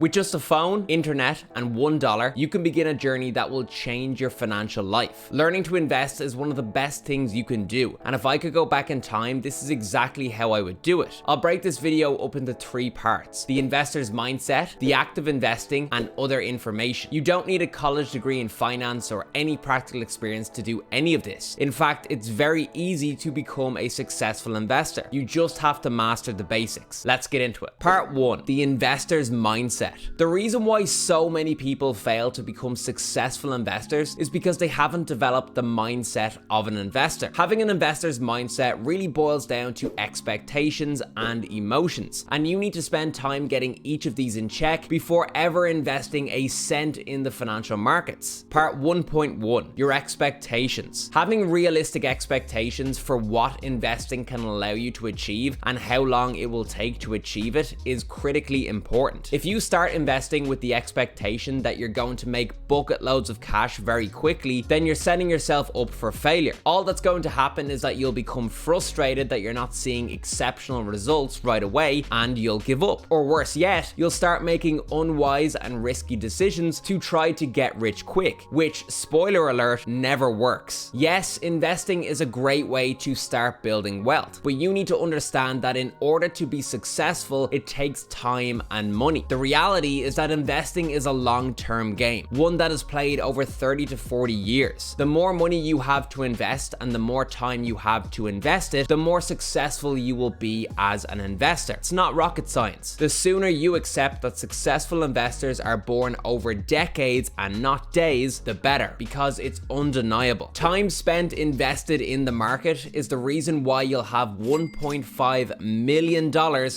With just a phone, internet, and $1, you can begin a journey that will change your financial life. Learning to invest is one of the best things you can do, and if I could go back in time, this is exactly how I would do it. I'll break this video up into 3 parts: the investor's mindset, the act of investing, and other information. You don't need a college degree in finance or any practical experience to do any of this. In fact, it's very easy to become a successful investor. You just have to master the basics. Let's get into it. Part 1, the investor's mindset. The reason why so many people fail to become successful investors is because they haven't developed the mindset of an investor. Having an investor's mindset really boils down to expectations and emotions, and you need to spend time getting each of these in check before ever investing a cent in the financial markets. Part 1.1, your expectations. Having realistic expectations for what investing can allow you to achieve and how long it will take to achieve it is critically important. If you start investing with the expectation that you're going to make bucket loads of cash very quickly, then you're setting yourself up for failure. All that's going to happen is that you'll become frustrated that you're not seeing exceptional results right away, and you'll give up. Or worse yet, you'll start making unwise and risky decisions to try to get rich quick, which, spoiler alert, never works. Yes, investing is a great way to start building wealth, but you need to understand that in order to be successful, it takes time and money. The reality is that investing is a long-term game, one that is played over 30 to 40 years. The more money you have to invest and the more time you have to invest it, the more successful you will be as an investor. It's not rocket science. The sooner you accept that successful investors are born over decades and not days, the better, because it's undeniable. Time spent invested in the market is the reason why you'll have $1.5 million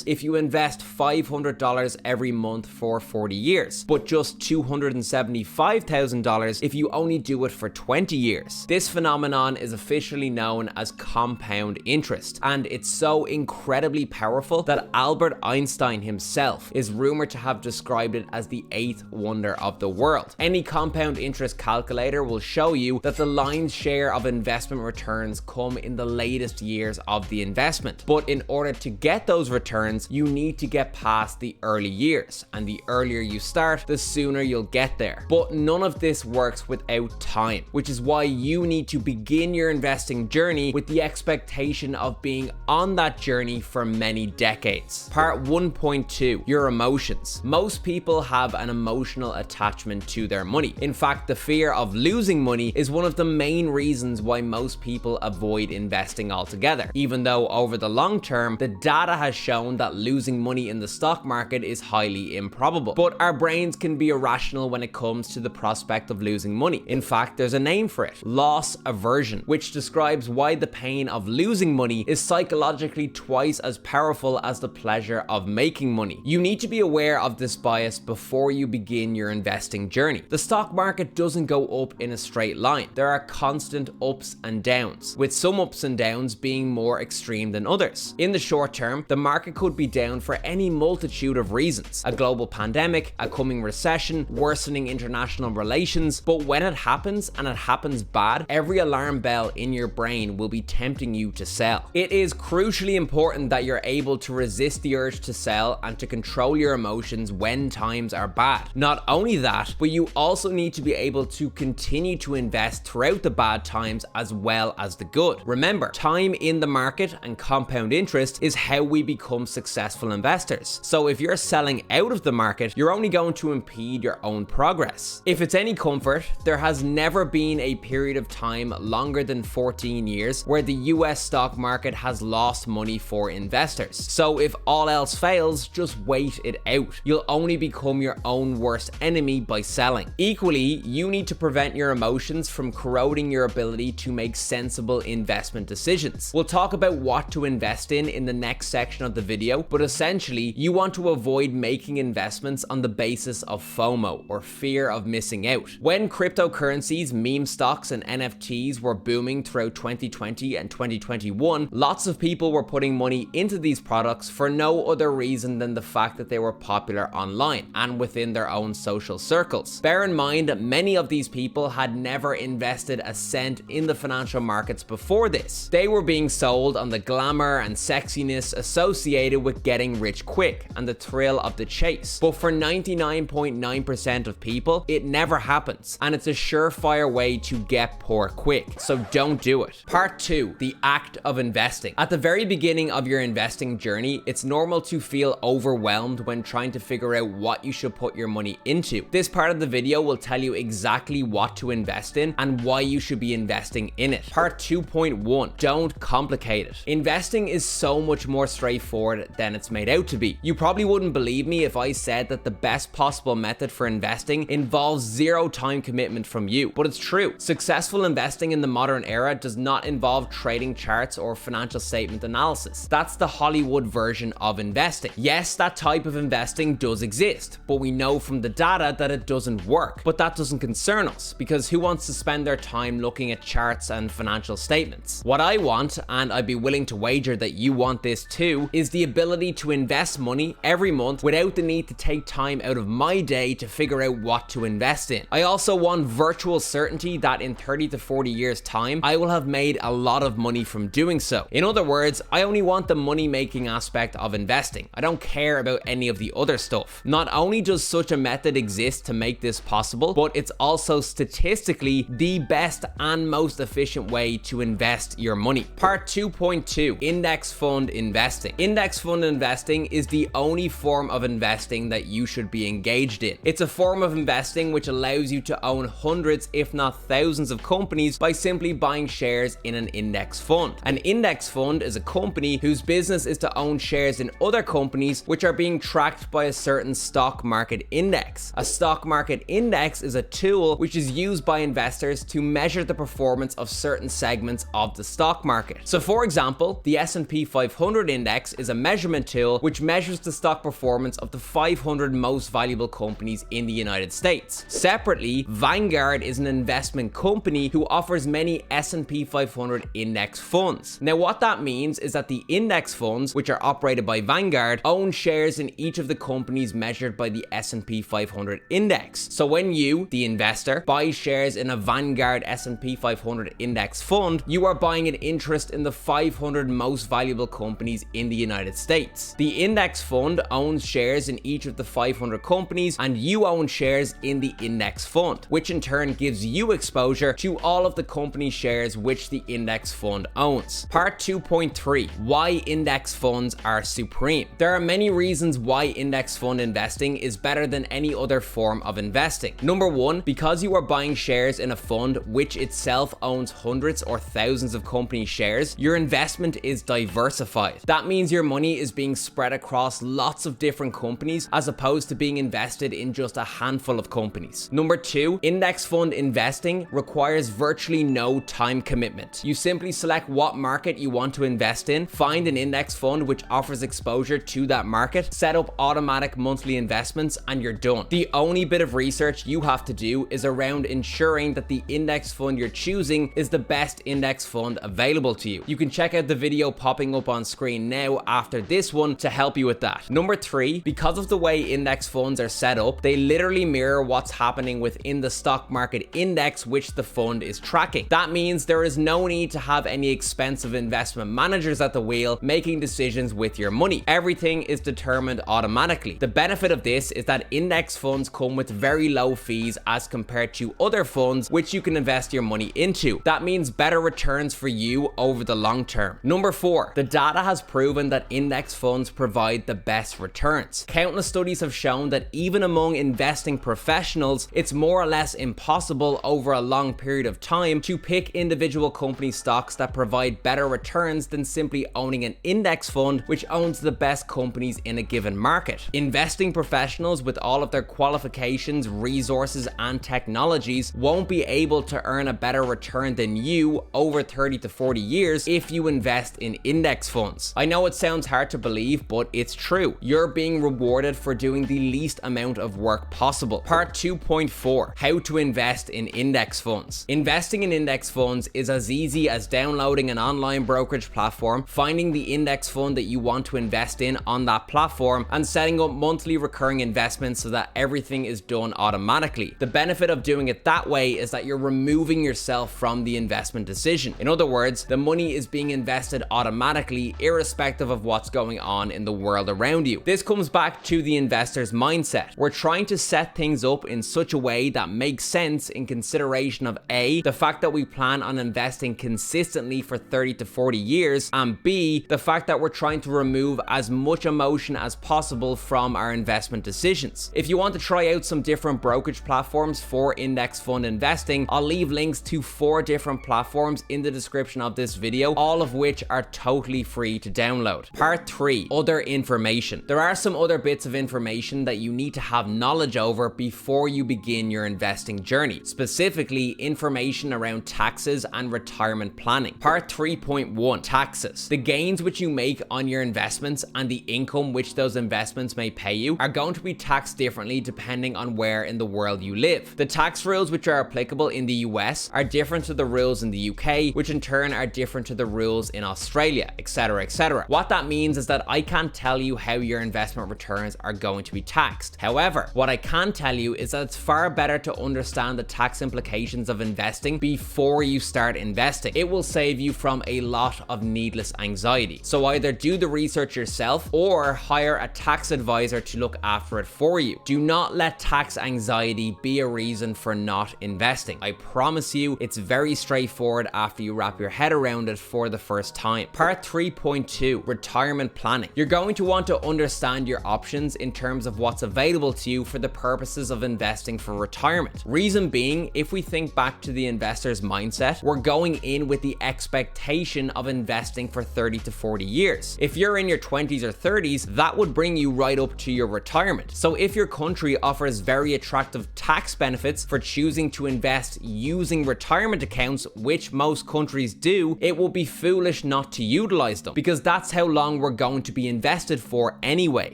if you invest $500 every month for 40 years, but just $275,000 if you only do it for 20 years. This phenomenon is officially known as compound interest, and it's so incredibly powerful that Albert Einstein himself is rumored to have described it as the 8th wonder of the world. Any compound interest calculator will show you that the lion's share of investment returns come in the latest years of the investment. But in order to get those returns, you need to get past the early years, and the earlier you start, the sooner you'll get there. But none of this works without time, which is why you need to begin your investing journey with the expectation of being on that journey for many decades. Part 1.2, your emotions. Most people have an emotional attachment to their money. In fact, the fear of losing money is one of the main reasons why most people avoid investing altogether, even though over the long term, the data has shown that losing money in the stock market is highly improbable. But our brains can be irrational when it comes to the prospect of losing money. In fact, there's a name for it: loss aversion, which describes why the pain of losing money is psychologically twice as powerful as the pleasure of making money. You need to be aware of this bias before you begin your investing journey. The stock market doesn't go up in a straight line. There are constant ups and downs, with some ups and downs being more extreme than others. In the short term, the market could be down for any multitude of reasons: a global pandemic, a coming recession, worsening international relations. But when it happens, and it happens bad, every alarm bell in your brain will be tempting you to sell. It is crucially important that you're able to resist the urge to sell and to control your emotions when times are bad. Not only that, but you also need to be able to continue to invest throughout the bad times as well as the good. Remember, time in the market and compound interest is how we become successful investors. So if you're selling out of the market, you're only going to impede your own progress. If it's any comfort, there has never been a period of time longer than 14 years where the US stock market has lost money for investors. So if all else fails, just wait it out. You'll only become your own worst enemy by selling. Equally, you need to prevent your emotions from corroding your ability to make sensible investment decisions. We'll talk about what to invest in the next section of the video, but essentially, you want to avoid making investments on the basis of FOMO, or fear of missing out. When cryptocurrencies, meme stocks, and NFTs were booming throughout 2020 and 2021, lots of people were putting money into these products for no other reason than the fact that they were popular online and within their own social circles. Bear in mind that many of these people had never invested a cent in the financial markets before this. They were being sold on the glamour and sexiness associated with getting rich quick and the thrill of the chase. this, but for 99.9% of people, it never happens, and it's a surefire way to get poor quick, so don't do it. Part 2, the act of investing. At the very beginning of your investing journey, it's normal to feel overwhelmed when trying to figure out what you should put your money into. This part of the video will tell you exactly what to invest in and why you should be investing in it. Part 2.1, don't complicate it. Investing is so much more straightforward than it's made out to be. You probably wouldn't believe me if I said that the best possible method for investing involves zero time commitment from you, but it's true. Successful investing in the modern era does not involve trading charts or financial statement analysis. That's the Hollywood version of investing. Yes, that type of investing does exist, but we know from the data that it doesn't work. But that doesn't concern us, because who wants to spend their time looking at charts and financial statements? What I want, and I'd be willing to wager that you want this too, is the ability to invest money every month without the need to take time out of my day to figure out what to invest in. I also want virtual certainty that in 30 to 40 years time, I will have made a lot of money from doing so. In other words, I only want the money making aspect of investing. I don't care about any of the other stuff. Not only does such a method exist to make this possible, but it's also statistically the best and most efficient way to invest your money. Part 2.2, index fund investing. Index fund investing is the only form of investing that you should be engaged in. It's a form of investing which allows you to own hundreds, if not thousands of companies by simply buying shares in an index fund. An index fund is a company whose business is to own shares in other companies which are being tracked by a certain stock market index. A stock market index is a tool which is used by investors to measure the performance of certain segments of the stock market. So for example, the S&P 500 index is a measurement tool which measures the stock performance of the 500 most valuable companies in the United States. Separately, Vanguard is an investment company who offers many S&P 500 index funds. Now what that means is that the index funds, which are operated by Vanguard, own shares in each of the companies measured by the S&P 500 index. So when you, the investor, buy shares in a Vanguard S&P 500 index fund, you are buying an interest in the 500 most valuable companies in the United States. The index fund owns shares in each of the 500 companies, and you own shares in the index fund, which in turn gives you exposure to all of the company shares which the index fund owns. Part 2.3, why index funds are supreme. There are many reasons why index fund investing is better than any other form of investing. Number one, because you are buying shares in a fund which itself owns hundreds or thousands of company shares, your investment is diversified. That means your money is being spread across lots of different companies as opposed to being invested in just a handful of companies. Number two, index fund investing requires virtually no time commitment. You simply select what market you want to invest in, find an index fund which offers exposure to that market, set up automatic monthly investments, and you're done. The only bit of research you have to do is around ensuring that the index fund you're choosing is the best index fund available to you. You can check out the video popping up on screen now after this one to help you with that. Number three, because of the way index funds are set up, they literally mirror what's happening within the stock market index which the fund is tracking. That means there is no need to have any expensive investment managers at the wheel making decisions with your money. Everything is determined automatically. The benefit of this is that index funds come with very low fees as compared to other funds which you can invest your money into. That means better returns for you over the long term. Number four, the data has proven that index funds provide the best returns. Countless studies have shown that even among investing professionals, it's more or less impossible over a long period of time to pick individual company stocks that provide better returns than simply owning an index fund which owns the best companies in a given market. Investing professionals with all of their qualifications, resources, and technologies won't be able to earn a better return than you over 30 to 40 years if you invest in index funds. I know it sounds hard to believe, but it's true. You're being rewarded for doing the least amount of work possible. Part 2.4, how to invest in index funds. Investing in index funds is as easy as downloading an online brokerage platform, finding the index fund that you want to invest in on that platform, and setting up monthly recurring investments so that everything is done automatically. The benefit of doing it that way is that you're removing yourself from the investment decision. In other words, the money is being invested automatically irrespective of what's going on in the world around you. This comes back to to the investor's mindset. We're trying to set things up in such a way that makes sense in consideration of A, the fact that we plan on investing consistently for 30 to 40 years, and B, the fact that we're trying to remove as much emotion as possible from our investment decisions. If you want to try out some different brokerage platforms for index fund investing, I'll leave links to 4 different platforms in the description of this video, all of which are totally free to download. Part 3, other information. There are some other bits of information that you need to have knowledge over before you begin your investing journey, specifically information around taxes and retirement planning. Part 3.1, taxes. The gains which you make on your investments and the income which those investments may pay you are going to be taxed differently depending on where in the world you live. The tax rules which are applicable in the US are different to the rules in the UK, which in turn are different to the rules in Australia, etc, etc. What that means is that I can't tell you how your investment returns are going to be taxed. However, what I can tell you is that it's far better to understand the tax implications of investing before you start investing. It will save you from a lot of needless anxiety. So either do the research yourself or hire a tax advisor to look after it for you. Do not let tax anxiety be a reason for not investing. I promise you, it's very straightforward after you wrap your head around it for the first time. Part 3.2, retirement planning. You're going to want to understand your options in terms of what's available to you for the purposes of investing for retirement. Reason being, if we think back to the investor's mindset, we're going in with the expectation of investing for 30 to 40 years. If you're in your 20s or 30s, that would bring you right up to your retirement. So if your country offers very attractive tax benefits for choosing to invest using retirement accounts, which most countries do, it will be foolish not to utilize them, because that's how long we're going to be invested for anyway.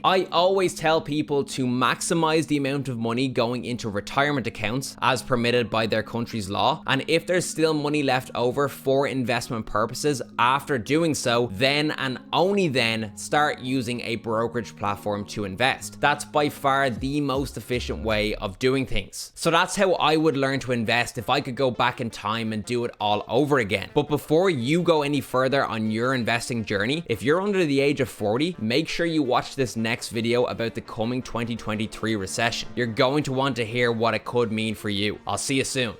I always tell people to maximize the amount of money going into retirement accounts as permitted by their country's law, and if there's still money left over for investment purposes after doing so, then and only then start using a brokerage platform to invest. That's by far the most efficient way of doing things. So that's how I would learn to invest if I could go back in time and do it all over again. But before you go any further on your investing journey, if you're under the age of 40, make sure you watch this next video about the coming 2023 recession. You're going to want to hear what it could mean for you. I'll see you soon.